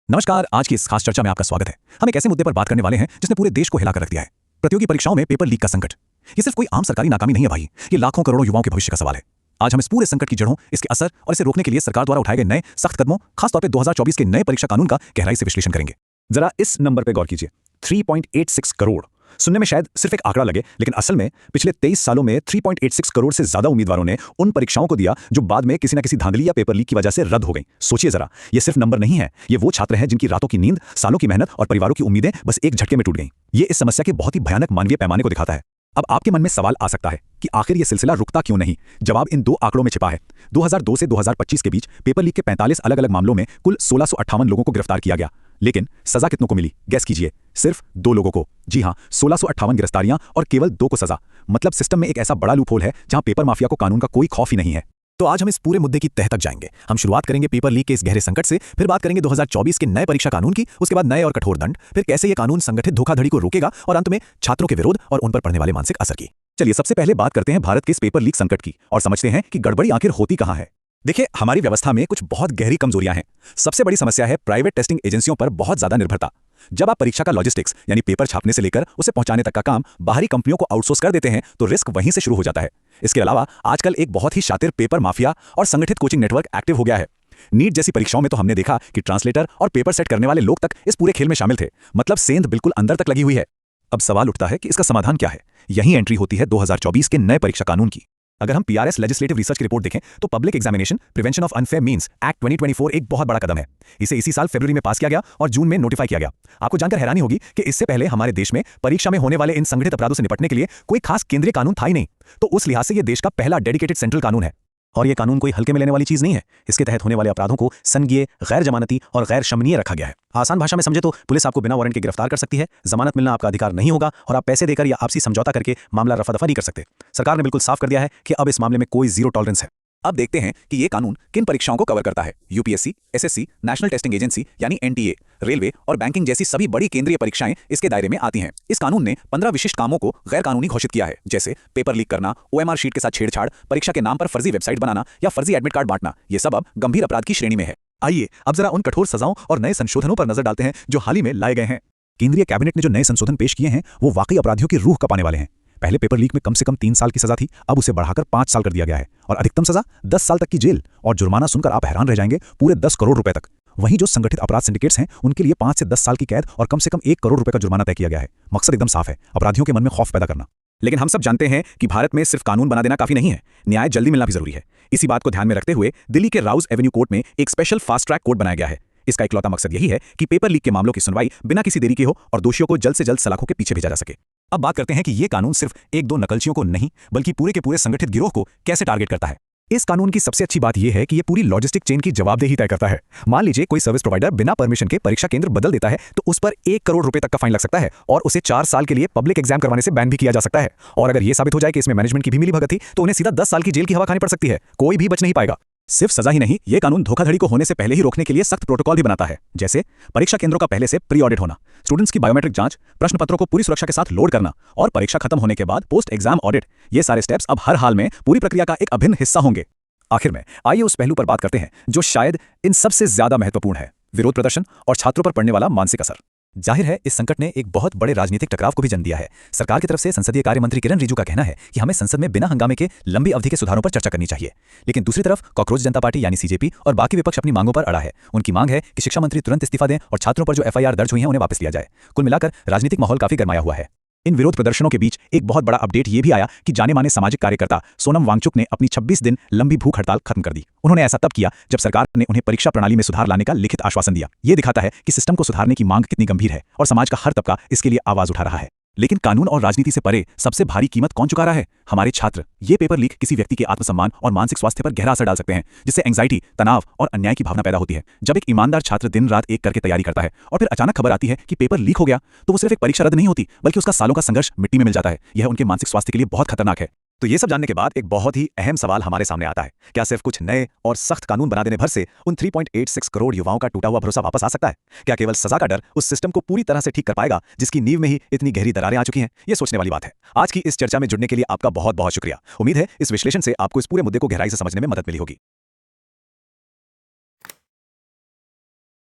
नमस्कार। आज की इस खास चर्चा में आपका स्वागत है। हम एक ऐसे मुद्दे पर बात करने वाले हैं जिसने पूरे देश को हिलाकर रख दिया है। प्रतियोगी परीक्षाओं में पेपर लीक का संकट। ये सिर्फ कोई आम सरकारी नाकामी नहीं है भाई, ये लाखों करोड़ों युवाओं के भविष्य का सवाल है। आज हम इस पूरे संकट की जड़ों, इसके असर और इसे रोकने के लिए सरकार द्वारा उठाए गए नए सख्त कदमों, खासतौर पर 2024 के नए परीक्षा कानून का गहराई से विश्लेषण करेंगे। जरा इस नंबर पर गौर कीजिए, 3.86 करोड़। सुनने में शायद सिर्फ एक आंकड़ा लगे, लेकिन असल में पिछले 23 सालों में 3.86 करोड़ से ज्यादा उम्मीदवारों ने उन परीक्षाओं को दिया जो बाद में किसी न किसी धांधली या पेपर लीक की वजह से रद्द हो गई। सोचिए जरा, ये सिर्फ नंबर नहीं है, ये वो छात्र हैं जिनकी रातों की नींद, सालों की मेहनत और परिवारों की उम्मीदें बस एक झटके में टूट गईं। ये इस समस्या के बहुत ही भयानक मानवीय पैमाने को दिखाता है। अब आपके मन में सवाल आ सकता है कि आखिर ये सिलसिला रुकता क्यों नहीं। जवाब इन दो आंकड़ों में छिपा है। 2002 से 2025 के बीच पेपर लीक के 45 अलग अलग मामलों में कुल 1658 लोगों को गिरफ्तार किया गया, लेकिन सजा कितनों को मिली? गैस कीजिए, सिर्फ 2 लोगों को। जी हां, 1658 गिरफ्तारियां और केवल 2 को सजा। मतलब सिस्टम में एक ऐसा बड़ा लूपहोल है जहां पेपर माफिया को कानून का कोई खौफ ही नहीं है। तो आज हम इस पूरे मुद्दे की तह तक जाएंगे। हम शुरुआत करेंगे पेपर लीक के इस गहरे संकट से, फिर बात करेंगे 2024 के नए परीक्षा कानून की, उसके बाद नए और कठोर दंड, फिर कैसे ये कानून संगठित धोखाधड़ी को रोकेगा, और अंत में छात्रों के विरोध और उन पर पड़ने वाले मानसिक असर की। चलिए सबसे पहले बात करते हैं भारत के इस पेपर लीक संकट की और समझते हैं कि गड़बड़ी आखिर होती कहां है। देखिए, हमारी व्यवस्था में कुछ बहुत गहरी कमजोरियां हैं। सबसे बड़ी समस्या है प्राइवेट टेस्टिंग एजेंसियों पर बहुत ज्यादा निर्भरता। जब आप परीक्षा का लॉजिस्टिक्स यानी पेपर छापने से लेकर उसे पहुंचाने तक का काम बाहरी कंपनियों को आउटसोर्स कर देते हैं तो रिस्क वहीं से शुरू हो जाता है। इसके अलावा आजकल एक बहुत ही शातिर पेपर माफिया और संगठित कोचिंग नेटवर्क एक्टिव हो गया है। नीट जैसी परीक्षाओं में तो हमने देखा कि ट्रांसलेटर और पेपर सेट करने वाले लोग तक इस पूरे खेल में शामिल थे। मतलब सेंध बिल्कुल अंदर तक लगी हुई है। अब सवाल उठता है कि इसका समाधान क्या है। यही एंट्री होती है 2024 के नए परीक्षा कानून की। अगर हम पीआरएस लेजिस्लेटिव रिसर्च की रिपोर्ट देखें तो public examination prevention of unfair means act 2024 एक बहुत बड़ा कदम है। इसे इसी साल फरवरी में पास किया गया और जून में नोटिफाई किया गया। आपको जानकर हैरानी होगी कि इससे पहले हमारे देश में परीक्षा में होने वाले इन संगठित अपराधों से निपटने के लिए कोई खास केंद्रीय कानून था ही नहीं। तो उस लिहाज से यह देश का पहला डेडिकेटेड सेंट्रल कानून है। और यह कानून कोई हल्के में लेने वाली चीज नहीं है। इसके तहत होने वाले अपराधों को संज्ञेय, गैर जमानती और गैर शमनीय रखा गया है। आसान भाषा में समझे तो पुलिस आपको बिना वारंट के गिरफ्तार कर सकती है, जमानत मिलना आपका अधिकार नहीं होगा और आप पैसे देकर या आपसी समझौता करके मामला रफा दफा नहीं कर सकते। सरकार ने बिल्कुल साफ कर दिया है कि अब इस मामले में कोई जीरो टॉलरेंस है। अब देखते हैं कि ये कानून किन परीक्षाओं को कवर करता है। UPSC, SSC, national testing agency यानी एनटीए, रेलवे और बैंकिंग जैसी सभी बड़ी केंद्रीय परीक्षाएं इसके दायरे में आती हैं। इस कानून ने 15 विशिष्ट कामों को गैर कानूनी घोषित किया है, जैसे पेपर लीक करना, ओएमआर शीट के साथ छेड़छाड़, परीक्षा के नाम पर फर्जी वेबसाइट बनाना या फर्जी एडमिट कार्ड बांटना। ये सब अब गंभीर अपराध की श्रेणी में है। आइए अब जरा उन कठोर सजाओं और नए संशोधनों पर नजर डालते हैं जो हाल ही में लाए गए हैं। केंद्रीय कैबिनेट ने जो नए संशोधन पेश किए हैं वो वाकई अपराधियों की रूह कपाने वाले हैं। पहले पेपर लीक में कम से कम 3 साल की सजा थी, अब उसे बढ़ाकर 5 साल कर दिया गया है और अधिकतम सजा 10 साल तक की जेल। और जुर्माना सुनकर आप हैरान रह जाएंगे, पूरे 10 करोड़ रुपए तक। वहीं जो संगठित अपराध सिंडिकेट्स हैं उनके लिए 5 से 10 साल की कैद और कम से कम 1 करोड़ रुपए का जुर्माना तय किया गया है। मकसद एकदम साफ है, अपराधियों के मन में खौफ पैदा करना। लेकिन हम सब जानते हैं कि भारत में सिर्फ कानून बना देना काफी नहीं है, न्याय जल्दी मिलना भी जरूरी है। इसी बात को ध्यान में रखते हुए दिल्ली के राउज एवेन्यू कोर्ट में एक स्पेशल फास्ट ट्रैक कोर्ट बनाया गया है। इसका इकलौता मकसद यही है कि पेपर लीक के मामलों की सुनवाई बिना किसी देरी के हो और दोषियों को जल्द से जल्द सलाखों के पीछे भेजा जा सके। अब बात करते हैं कि ये कानून सिर्फ 1-2 नकलचियों को नहीं बल्कि पूरे के पूरे संगठित गिरोह को कैसे टारगेट करता है। इस कानून की सबसे अच्छी बात यह है कि यह पूरी लॉजिस्टिक चेन की जवाबदेही तय करता है। मान लीजिए कोई सर्विस प्रोवाइडर बिना परमिशन के परीक्षा केंद्र बदल देता है तो उस पर 1 करोड़ रुपए तक का फाइन लग सकता है और उसे 4 साल के लिए पब्लिक एग्जाम करवाने से बैन भी किया जा सकता है। और अगर यह साबित हो जाए कि इसमें मैनेजमेंट की भी मिलीभगत थी तो उन्हें सीधा 10 साल की जेल की हवा खानी पड़ सकती है। कोई भी बच नहीं पाएगा। सिर्फ सजा ही नहीं, यह कानून धोखाधड़ी को होने से पहले ही रोकने के लिए सख्त प्रोटोकॉल भी बनाता है, जैसे परीक्षा केंद्रों का पहले से प्री ऑडिट होना, स्टूडेंट्स की बायोमेट्रिक जांच, प्रश्न पत्रों को पूरी सुरक्षा के साथ लोड करना और परीक्षा खत्म होने के बाद पोस्ट एग्जाम ऑडिट। ये सारे स्टेप्स अब हर हाल में पूरी प्रक्रिया का एक अभिन्न हिस्सा होंगे। आखिर में आइए उस पहलू पर बात करते हैं जो शायद इन सबसे ज्यादा महत्वपूर्ण है, विरोध प्रदर्शन और छात्रों पर पड़ने वाला मानसिक असर। जाहिर है इस संकट ने एक बहुत बड़े राजनीतिक टकराव को भी जन्म दिया है। सरकार की तरफ से संसदीय कार्य मंत्री किरण रिजिजू का कहना है कि हमें संसद में बिना हंगामे के लंबी अवधि के सुधारों पर चर्चा करनी चाहिए। लेकिन दूसरी तरफ कॉकरोच जनता पार्टी यानी सीजेपी और बाकी विपक्ष अपनी मांगों पर अड़ा है। उनकी मांग है कि शिक्षा मंत्री तुरंत इस्तीफा दें और छात्रों पर जो एफआईआर दर्ज हुई है उन्हें वापस लिया जाए। कुल मिलाकर राजनीतिक माहौल काफी गरमाया हुआ है। इन विरोध प्रदर्शनों के बीच एक बहुत बड़ा अपडेट ये भी आया कि जाने माने सामाजिक कार्यकर्ता सोनम वांगचुक ने अपनी 26 दिन लंबी भूख हड़ताल खत्म कर दी। उन्होंने ऐसा तब किया जब सरकार ने उन्हें परीक्षा प्रणाली में सुधार लाने का लिखित आश्वासन दिया। ये दिखाता है कि सिस्टम को सुधारने की मांग कितनी गंभीर है और समाज का हर तबका इसके लिए आवाज उठा रहा है। लेकिन कानून और राजनीति से परे सबसे भारी कीमत कौन चुका रहा है? हमारे छात्र। ये पेपर लीक किसी व्यक्ति के आत्मसम्मान और मानसिक स्वास्थ्य पर गहरा असर डाल सकते हैं, जिससे एंग्जाइटी, तनाव और अन्याय की भावना पैदा होती है। जब एक ईमानदार छात्र दिन रात एक करके तैयारी करता है और फिर अचानक खबर आती है कि पेपर लीक हो गया, तो वो सिर्फ एक परीक्षा रद्द नहीं होती बल्कि उसका सालों का संघर्ष मिट्टी में मिल जाता है। यह उनके मानसिक स्वास्थ्य के लिए बहुत खतरनाक है। तो ये सब जानने के बाद एक बहुत ही अहम सवाल हमारे सामने आता है, क्या सिर्फ कुछ नए और सख्त कानून बना देने भर से उन 3.86 करोड़ युवाओं का टूटा हुआ भरोसा वापस आ सकता है? क्या केवल सजा का डर उस सिस्टम को पूरी तरह से ठीक कर पाएगा जिसकी नींव में ही इतनी गहरी दरारें आ चुकी हैं? ये सोचने वाली बात है। आज की इस चर्चा में जुड़ने के लिए आपका बहुत बहुत शुक्रिया। उम्मीद है इस विश्लेषण से आपको इस पूरे मुद्दे को गहराई से समझने में मदद मिली होगी।